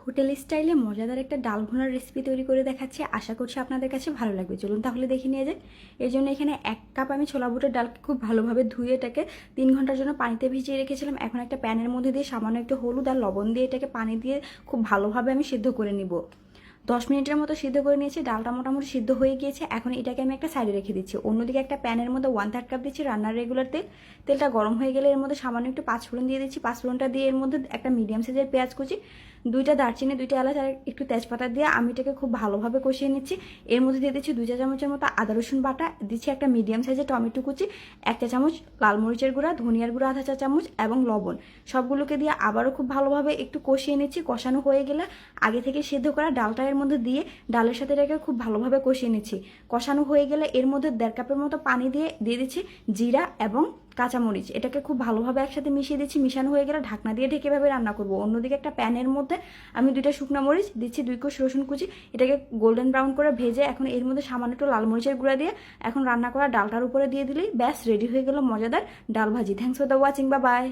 Hotel স্টাইলে মজাদার একটা ডাল ভুনার রেসিপি তৈরি করে দেখাচ্ছি। আশা করছি আপনাদের কাছে ভালো লাগবে। চলুন তাহলে দেখে নিয়ে যাই। এর জন্য এখানে 1 কাপ আমি ছোলা বুটের ডালকে খুব ভালোভাবে ধুয়ে এটাকে 3 ঘন্টার জন্য পানিতে ভিজিয়ে রেখেছিলাম। এখন একটা প্যানের মধ্যে দিয়ে সামান্য একটু হলুদ আর লবণ দিয়ে এটাকে পানি দিয়ে খুব ভালোভাবে আমি সিদ্ধ করে নিব। 10 মিনিটের মতো সিদ্ধ করে নিয়েছি। ডালটা মোটামুটি সিদ্ধ হয়ে গিয়েছে। এখন এটাকে আমি একটা সাইডে রেখে দিচ্ছি। অন্যদিকে একটা প্যানের মধ্যে 1/3 কাপ দিচ্ছি রান্নার রেগুলার তেল। তেলটা গরম হয়ে গেলে এর মধ্যে সামান্য একটু পাঁচফোড়ন দিয়ে দিচ্ছি। পাঁচফোড়নটা দিয়ে এর মধ্যে একটা মিডিয়াম সাইজের পেঁয়াজ কুচি, 2টা দারচিনি, 2টা এলাচ আর একটু তেজপাতা দিয়ে আমি এটাকে খুব ভালোভাবে কষিয়ে নিচ্ছি। এর মধ্যে দিয়ে দিচ্ছি 2 চা চামচের মতো আদা রসুন বাটা, দিচ্ছি একটা মিডিয়াম সাইজের টমেটো কুচি, 1 চা চামচ লাল মরিচের গুঁড়া, ধনিয়ার গুঁড়া আধা চা চামচ এবং লবণ। সবগুলোকে দিয়ে আবারও খুব ভালোভাবে একটু কষিয়ে নিচ্ছি। কষানো হয়ে গেলে আগে থেকে সেদ্ধ করা ডালটা এর মধ্যে দিয়ে ডালের সাথে এটাকে খুব ভালোভাবে কষিয়ে নিচ্ছি। কষানো হয়ে গেলে এর মধ্যে 1.5 কাপের মতো পানি দিয়ে দিচ্ছি জিরা এবং কাঁচামরিচ। এটাকে খুব ভালোভাবে একসাথে মিশিয়ে দিচ্ছি। মিশানো হয়ে গেলে ঢাকনা দিয়ে ঢেকে ভাবে রান্না করব। অন্যদিকে একটা প্যানের মধ্যে আমি 2টা শুকনো মরিচ দিচ্ছি, 2 কোষ রসুন কুচি, এটাকে গোল্ডেন ব্রাউন করে ভেজে এখন এর মধ্যে সামান্য একটু লাল মরিচের গুঁড়া দিয়ে এখন রান্না করা ডালটার উপরে দিয়ে দিলেই ব্যাস রেডি হয়ে গেল মজাদার ডাল ভাজি। Thanks for the watching, bye bye.